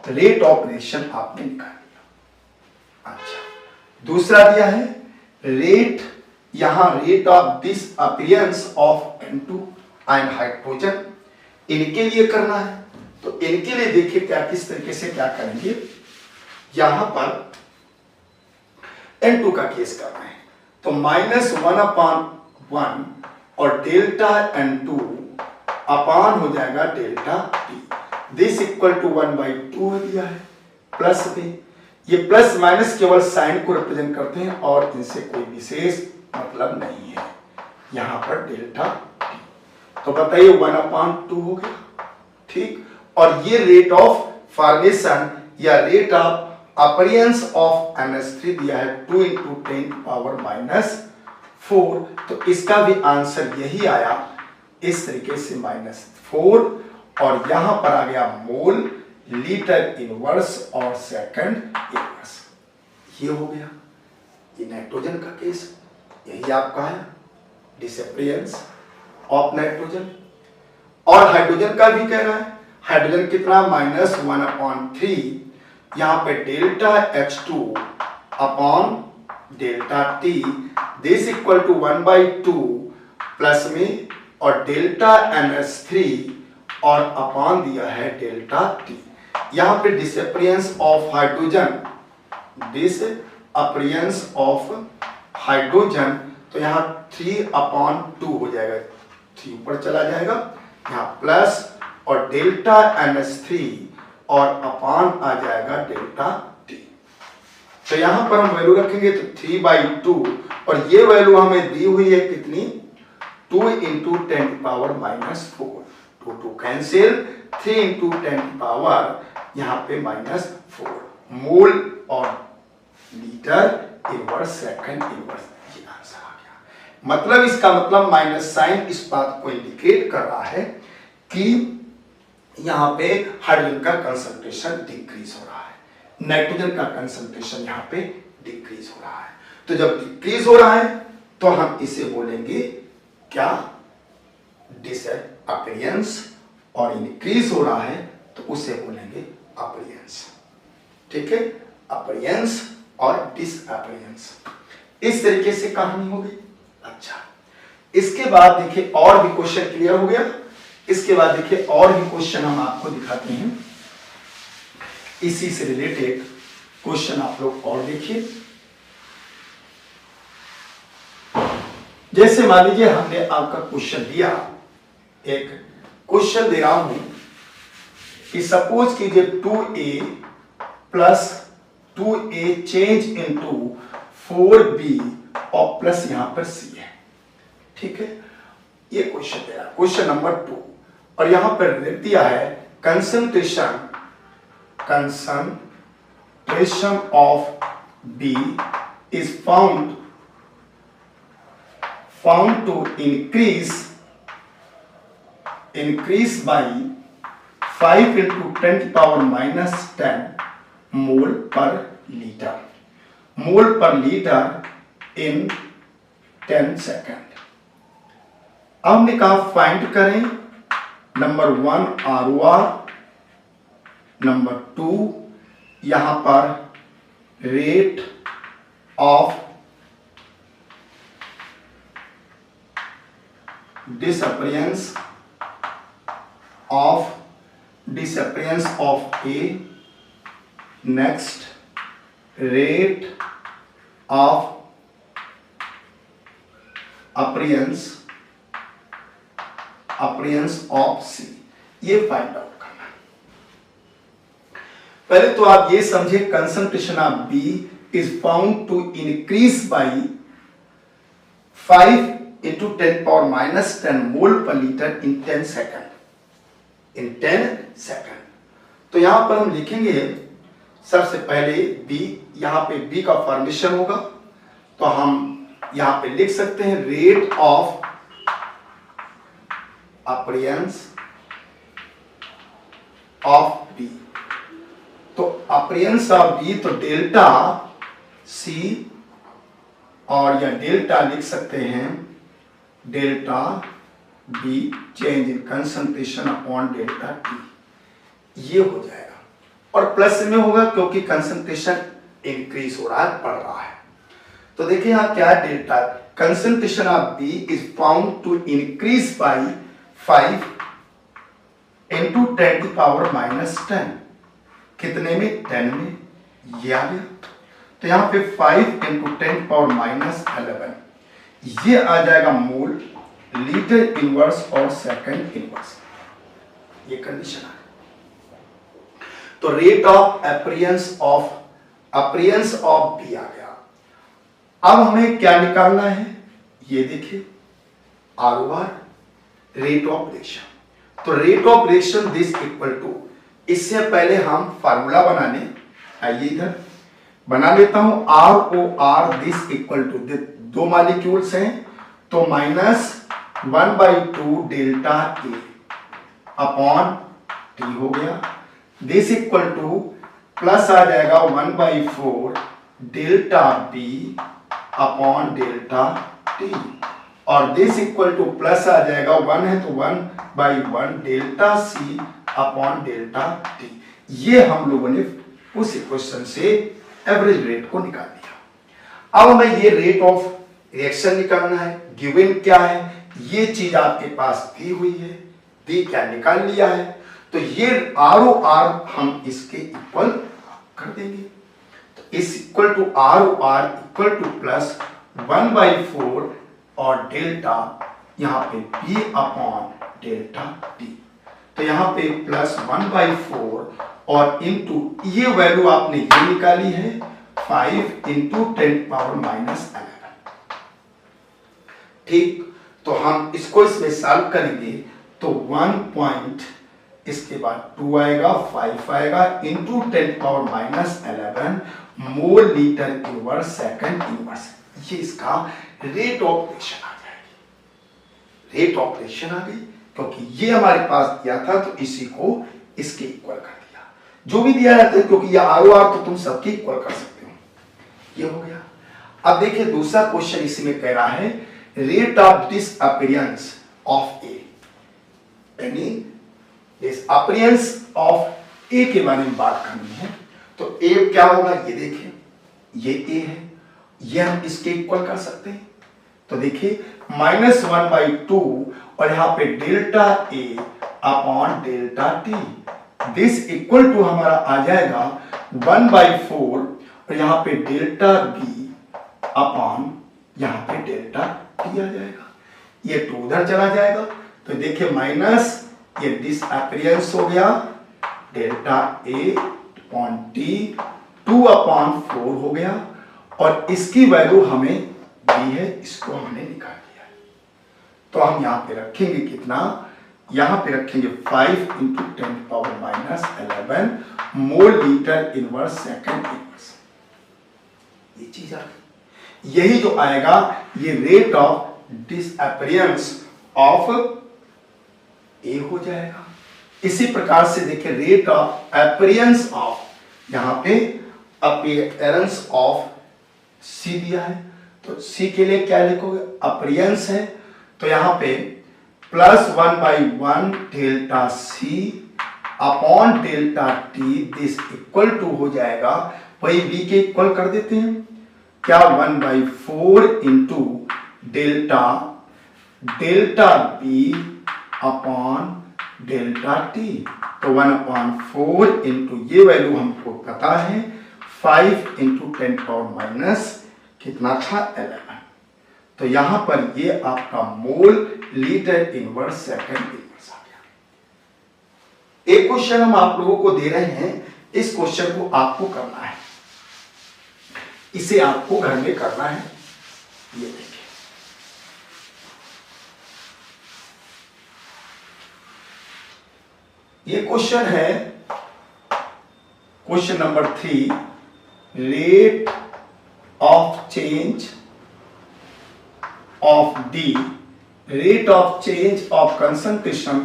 रेट ऑपरेशन आपने निकाल लिया। अच्छा, दूसरा दिया है रेट, यहां rate of this appearance of N2 ion hydrogen, इनके लिए करना है। तो इनके लिए देखिए क्या किस तरीके से क्या करेंगे, यहां पर N2 का केस करना है, तो -1/1 और डेल्टा N2 अपान हो जाएगा delta T, this equal to 1/2 दिया है, प्लस में ये प्लस माइनस केवल साइन को रिप्रेजेंट करते हैं और इनसे कोई विशेष मतलब नहीं है, यहां पर डेल्टा T। तो बताइए 1/2 हो गया, ठीक। और ये रेट ऑफ फॉर्मेशन या rate of appearance of NH3 दिया है 2 इंटू 10 पावर माइनस 4, तो इसका भी आंसर यही आया इस तरीके से -4, और यहां पर आ गया मोल, लीटर इनवर्स और सेकंड इनवर्स। ये हो गया ये नाइट्रोजन का केस, यही आपका है डिसअपीयरेंस ऑफ नाइट्रोजन। और हाइड्रोजन का भी कह रहा है, हाइड्रोजन कितना -1/3, यहां पे delta H2 upon delta T, this equal to 1/2 plus में और डेल्टा NH3 और अपॉन दिया है डेल्टा T। यहां पे disappearance of hydrogen, disappearance of hydrogen, तो यहां 3/2 हो जाएगा, 3 ऊपर चला जाएगा, यहां प्लस और डेल्टा NH3 और अपान आ जाएगा डेल्टा T। तो यहां पर हम वैल्यू रखेंगे तो 3/2, और ये वैल्यू हमें दी हुई है कितनी 2 into 10 power -4, 2 cancel, 3 into 10 power यहां पे -4 मोल और लीटर इनवर्स सेकंड इनवर्स। ये आंसर आ गया, मतलब इसका मतलब माइनस साइन इस बात को इंडिकेट कर रहा है कि यहां पे हाइड्रोजन का कंसंट्रेशन डिक्रीज हो रहा है, नाइट्रोजन का कंसंट्रेशन यहां पे डिक्रीज हो रहा है। तो जब डिक्रीज हो रहा है तो हम इसे बोलेंगे क्या, डिसअपीयरेंस, और इंक्रीज हो रहा है तो उसे बोलेंगे अपीयरेंस, ठीक है, अपीयरेंस और डिसअपीयरेंस। इस तरीके से कहानी हो गई। अच्छा, इसके बाद देखिए और भी क्वेश्चन क्लियर हो गया। इसके बाद देखिए और भी क्वेश्चन हम आपको दिखाते हैं, इसी से रिलेटेड क्वेश्चन आप लोग और देखिए। जैसे मान लीजिए हमने आपका क्वेश्चन दिया, एक क्वेश्चन दे रहा हूं कि सपोज कीजिए 2a plus 2a change into 4b और प्लस यहां पर c है, ठीक है। ये क्वेश्चन दे रहा है, क्वेश्चन नंबर 2, और यहां पर दिया है concentration of B is found to increase by 5 into 10 to power minus 10 mole per liter in 10 second. अब हमने कहा फाइंड करें नंबर 1 ROR, नंबर 2 यहां पर rate of disappearance of disappearance of A, next rate of appearance of C, ये find out करना है। पहले तो आप ये समझे concentration of B is found to increase by 5 into 10 power minus 10 mole per liter in 10 second, in 10 second। तो यहां पर हम लिखेंगे सबसे पहले B, यहां पे B का फॉर्मेशन होगा, तो हम यहां पे लिख सकते हैं rate of appearance of B। तो अपीयरेंस ऑफ B तो डेल्टा C, और या डेल्टा लिख सकते हैं delta B change in concentration upon delta T, ये हो जाएगा। और प्लस में होगा क्योंकि कंसंट्रेशन इंक्रीज हो रहा है, बढ़ रहा है। तो देखिए यहां क्या है, delta concentration of B is found to increase by 5 into 10 to power minus 10, कितने में, 10 में, ये आ गया। तो यहां पे 5 into 10 power minus 11, ये आ जाएगा मोल लीटर इनवर्स और सेकंड इनवर्स, ये कंडीशन है। तो rate of appearance of B आ गया। अब हमें क्या निकालना है, ये देखिए ROR, रेट ऑफ रिएक्शन। तो rate of reaction this equal to, इससे पहले हम फार्मूला बनाने, आइए इधर बना लेता हूं। ROR दिस इक्वल टू, दो मॉलिक्यूल्स हैं तो -1/2 डेल्टा A अपॉन T हो गया। दिस इक्वल टू प्लस आ जाएगा 1/4 delta B upon delta T, और दिस इक्वल टू प्लस आ जाएगा 1 है तो 1/1 delta C upon delta T। ये हम लोगों ने उस इक्वेशन से एवरेज रेट को निकाल दिया। अब हमें ये रेट ऑफ रिएक्शन निकालना है। गिवन क्या है, ये चीज आपके पास दी हुई है, दी क्या निकाल लिया है, तो ये ROR हम इसके इक्वल कर देंगे। तो is equal to ROR equal to plus 1/4 और डेल्टा यहां पे B अपॉन डेल्टा T। तो यहां पे प्लस 1/4 और इंटू ये वैल्यू आपने ये निकाली है 5 इंटू 10 पावर माइनस 11। ठीक, तो हम इसको इसमें सॉल्व करेंगे तो 1 पॉइंट, इसके बाद 2 आएगा, 5 आएगा इंटू 10 पावर माइनस 11 मोल लीटर इनवर्स सेकंड इनवर्स, ये इसका रेट ऑफ रिएक्शन आ जाएगी। रेट ऑफ रिएक्शन आ गई क्योंकि ये हमारे पास दिया था तो इसी को इसके इक्वल कर दिया। जो भी दिया जाता है क्योंकि ये ROR तो तुम सबके इक्वल कर सकते हो, ये हो गया। अब देखिए दूसरा क्वेश्चन इसी में कह रहा है rate of disappearance of A, यानी डिसअपीयरेंस ऑफ A के बारे में बात करनी है। तो A क्या होगा, ये देखिए ये A है, ये हम इसके इक्वल कर सकते हैं। तो देखिए -1/2 और यहां पे delta A upon delta T, this equal to हमारा आ जाएगा 1/4 और यहां पे डेल्टा B अपॉन यहां पे डेल्टा T आ जाएगा। ये 2 उधर चला जाएगा तो देखिए माइनस ये डिसअपीयरेंस हो गया डेल्टा A अपॉन T 2/4 हो गया, और इसकी वैल्यू हमें दी है, इसको हमने निकाल दिया है। तो हम यहां पे रखेंगे कितना, यहां पे रखेंगे 5 इंटू 10 पावर माइनस 11 मोल लीटर इनवर्स सेकंड इनवर्स, ये चीज आ गई। यही जो आएगा ये rate of disappearance of A हो जाएगा। इसी प्रकार से देखिए रेट ऑफ अपीयरेंस ऑफ, यहां पे अपीयरेंस ऑफ C दिया है तो C के लिए क्या लिखोगे, अपीयरेंस है तो यहां पे plus 1/1 delta C upon delta T, this equal to हो जाएगा, वही B के इक्वल कर देते हैं क्या, 1/4 into delta B upon delta T. तो 1/4 इंटू ये वैल्यू हमको पता है 5 इंटू 10⁻⁻, कितना था 11। तो यहां पर ये आपका mole litre inverse second inverse आ गया। एक क्वेश्चन हम आप लोगों को दे रहे हैं, इस क्वेश्चन को आपको करना है, इसे आपको घर में करना है। ये देखिए, ये क्वेश्चन है question number 3, rate of change of D, rate of change of concentration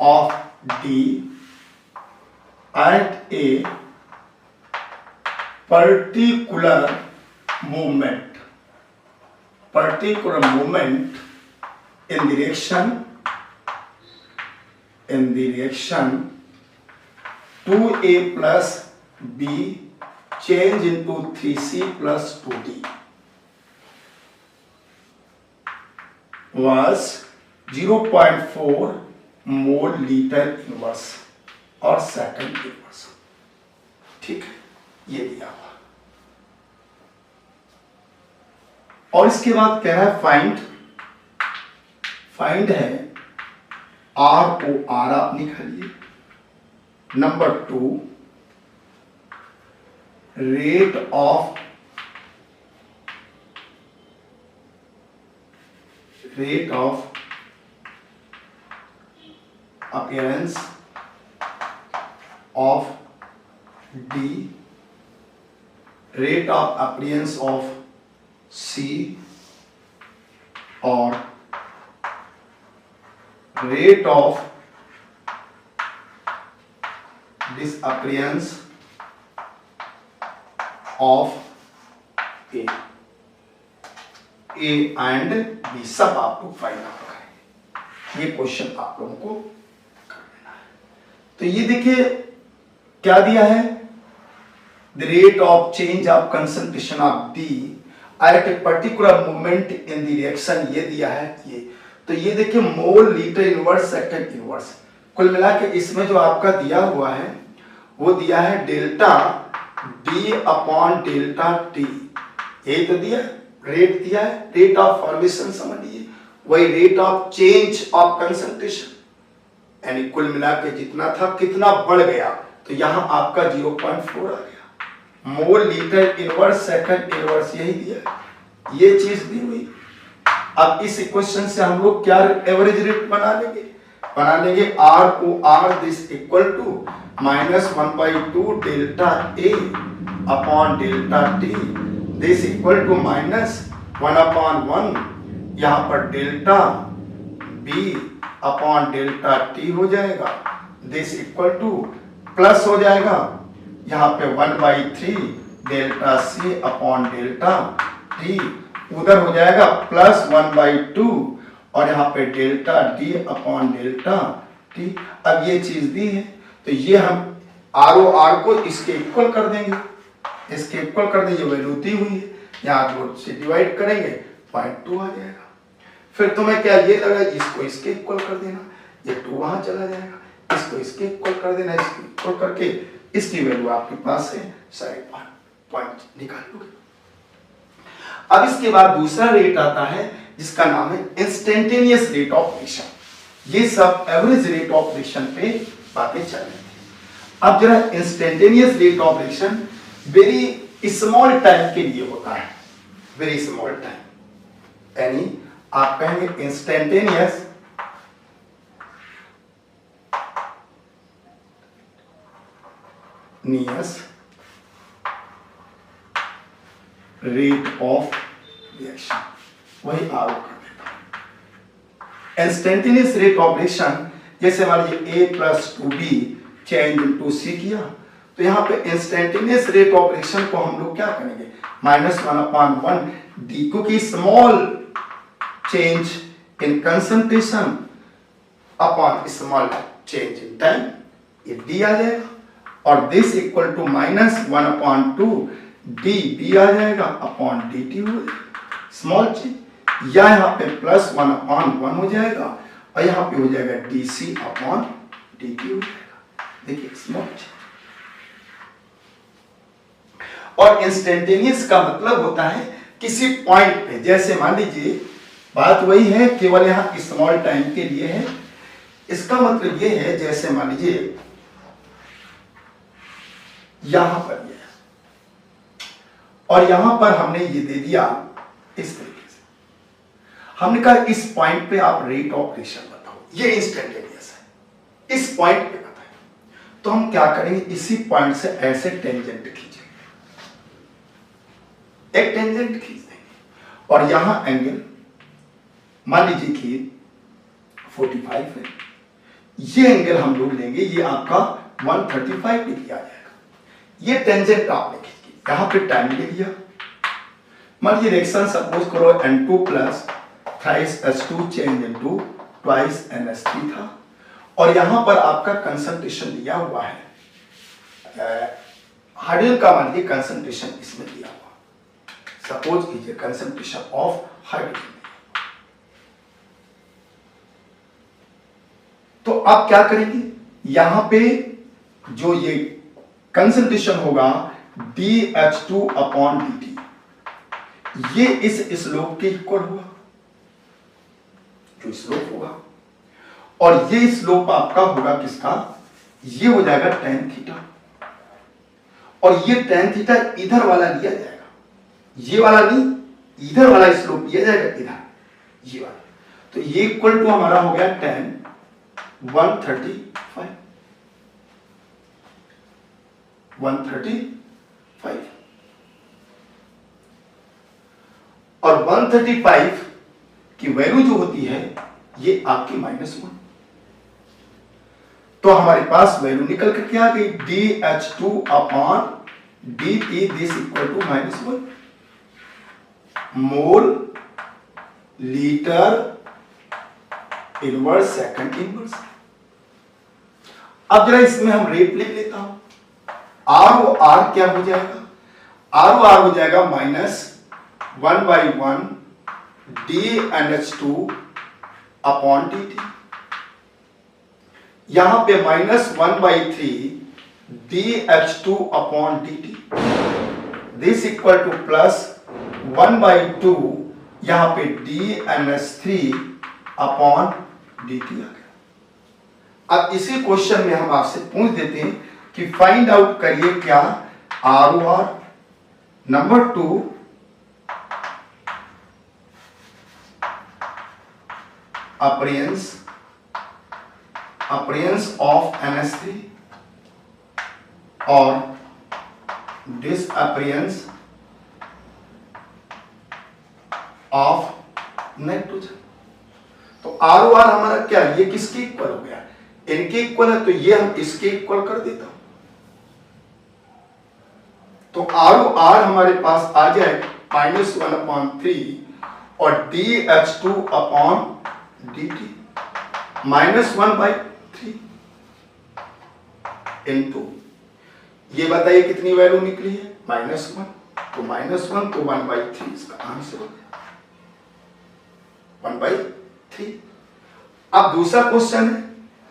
of D at a particular moment in the direction 2A plus B change into 3C plus 2D was 0.4 mole liter inverse और second inverse. ठीक है, ये दिया हुआ। और इसके बाद कह रहा है फाइंड है ROR, आप निकालिए। Number 2, rate of appearance of D, rate of appearance of C, और rate of disappearance of A and B, सब आप लोग फाइंड आउट करें। ये क्वेश्चन आप लोगों को करना है। तो ये देखिए क्या दिया है, the rate of change of concentration of D at a particular moment in the reaction, ये दिया है ये। तो ये देखिए mole litre inverse second inverse, कुल मिला के इसमें जो आपका दिया हुआ है वो दिया है delta D upon delta T, यही तो दिया, रेट दिया है, रेट ऑफ फॉर्मेशन समझ लीजिए, वही rate of change of concentration, यानी कुल मिला के जितना था कितना बढ़ गया, तो यहां आपका 0.4 आ गया। मोल लीटर इनवर्स सेकंड इनवर्स यही दिया, ये चीज दी हुई। अब इस इक्वेशन से हम लोग क्या एवरेज रेट बना लेंगे ROR, this equal to -1/2 delta A upon delta T, this equal to -1/1, यहां पर delta B upon delta T हो जाएगा, दिस इक्वल टू प्लस हो जाएगा, यहां पे 1/3 delta C upon delta T, उधर हो जाएगा प्लस 1/2, और यहाँ पे delta D upon delta T। अब ये चीज दी है तो ये हम ROR को इसके इक्वल कर देंगे, इसके इक्वल कर देंगे, वैल्यू दी हुई है, यहाँ 2 से डिवाइड करेंगे 0.2 आ जाएगा। फिर तुम्हें क्या ये लगा, इसको इसके इक्वल कर देना, ये 2 वहां चला जाएगा, इसको इसके इक्वल कर देना, इसके इक्वल करके इसकी वैल्यू आपके पास है, साइड पॉइंट निकाल लोगे। अब इसके बाद दूसरा रेट आता है जिसका नाम है इंस्टेंटेनियस रेट ऑफ रिएक्शन। ये सब एवरेज रेट ऑफ रिएक्शन पे बातें चल रही थी। अब जरा instantaneous rate of reaction very small time के लिए होता है, वेरी स्मॉल टाइम, यानी आप कहेंगे इंस्टेंटेनियस रेट ऑफ रिएक्शन, वही आर कर देता। इंस्टेंटेनियस रेट ऑफ रिएक्शन जैसे मान लीजिए A + 2B change into C किया, तो यहाँ पे इंस्टेंटेनियस रेट ऑफ रिएक्शन को हम लोग क्या करेंगे -1/1 D, क्योंकि small change in concentration upon small change in time, ये D आ जाएगा, और this equal to -1/2 d B आ जाएगा अपॉन dt हो जाएगा, स्मॉल चेंज। या यहाँ पे +1/1 हो जाएगा और यहाँ पे हो जाएगा dc/dt हो जाएगा। देखिए स्मॉल। और इंस्टेंटेनियस का मतलब होता है किसी पॉइंट पे, जैसे मान लीजिए बात वही है, केवल यहाँ स्मॉल टाइम के लिए है। इसका मतलब ये है, जैसे मान लीजिए यहां पर ये और यहां पर हमने ये दे दिया इस तरीके से, हमने कहा इस पॉइंट पे आप रेट ऑफ ऑपरेशन बताओ, ये इंस्टेंटेनियस है, इस पॉइंट पे बताएं। तो हम क्या करेंगे, इसी पॉइंट से ऐसे टेंजेंट खींचेंगे, एक टेंजेंट खींच देंगे और यहां एंगल मान लीजिए कि 45 है, ये एंगल हम लोग लेंगे, ये आपका 135 डिग्री आ जाएगा। ये टेंजेंट आपने खींची, यहां पे टाइम ले लिया, मान लीजिए रिएक्शन सपोज करो N2 plus thrice H2 change into twice NH3 था, और यहां पर आपका कंसंट्रेशन दिया हुआ है, हाइड्रोजन का मान लीजिए कंसंट्रेशन इसमें दिया हुआ, सपोज कीजिए कंसंट्रेशन ऑफ हाइड्रोजन। तो आप क्या करेंगे, यहां पे जो ये कंसंट्रेशन होगा dH2/dt, ये इस स्लोप के इक्वल होगा, जो स्लोप होगा, और ये स्लोप आपका होगा किसका, ये हो जाएगा tan थीटा, और ये tan थीटा इधर वाला लिया जाएगा, ये वाला नहीं, इधर वाला स्लोप लिया जाएगा, इधर ये वाला, तो ये इक्वल टू हमारा हो गया tan 135 और 135 की वैल्यू जो होती है ये आपकी -1, तो हमारे पास वैल्यू निकल करके आ गई dH2/dt this equal to -1 mole litre inverse second inverse. अब जरा इसमें हम रेट लिख लेता हूं, R और R क्या हो जाएगा, R और R हो जाएगा -1/1 dNH2/dt, यहां पे -1/3 dH2/dt दिस इक्वल टू +1/2 यहां पे dNH3/dt आ गया। अब इसी क्वेश्चन में हम आपसे पूछ देते हैं कि फाइंड आउट करिए क्या ROR, number 2 appearance of NH3 और डिसअपीयरेंस ऑफ नाइट्रोजन। तो ROR हमारा क्या, ये किसके इक्वल हो गया, इनके इक्वल है, तो ये हम इसके इक्वल कर देता हूं, तो ROR हमारे पास आ जाए -1/3 और dH2/dt -1/3 इनटू, ये बताइए कितनी वैल्यू निकली है, -1, तो -1 तो 1/3 इसका आंसर हो गया 1/3। अब दूसरा क्वेश्चन है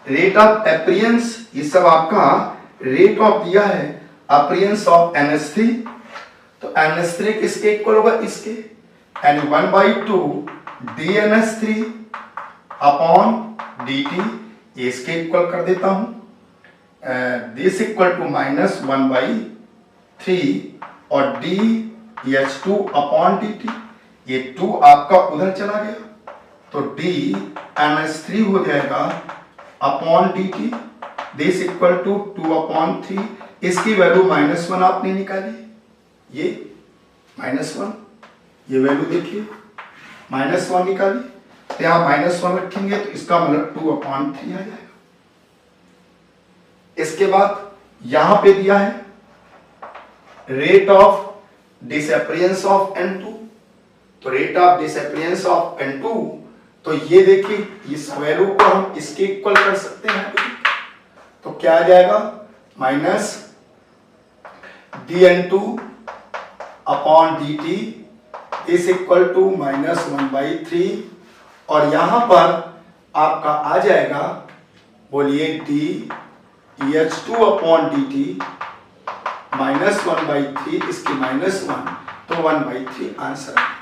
रेट ऑफ अपीयरेंस, ये सब आपका रेट ऑफ दिया है अपीयरेंस ऑफ NH3, तो NH3 किसके इक्वल होगा, इसके, यानी 1/2 dNH3/dt, ये इसके इक्वल कर देता हूं, दिस इक्वल टू -1/3 और dH2/dt, ये 2 आपका उधर चला गया, तो dNH3 हो जाएगा /dt दिस इक्वल टू 2/3, इसकी वैल्यू -1 आपने निकाली, ये -1, ये वैल्यू देखिए -1 निकाली, तो यहां -1 रखेंगे तो इसका मतलब 2/3 आ जाएगा। इसके बाद यहां पे दिया है rate of disappearance of N2, तो rate of disappearance of N2, तो ये देखिए इस वैल्यू को हम इसके इक्वल कर सकते हैं, तो क्या आ जाएगा -dN2/dt इज इक्वल टू -1/3 और यहां पर आपका आ जाएगा, बोलिए dEH2/dt -1/3 इसकी -1 तो 1/3 आंसर है।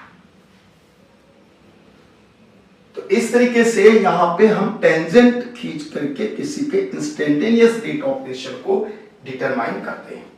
तो इस तरीके से यहां पे हम टेंजेंट खींच करके किसी के इंस्टेंटेनियस रेट ऑफ मोशन को डिटरमाइन करते हैं।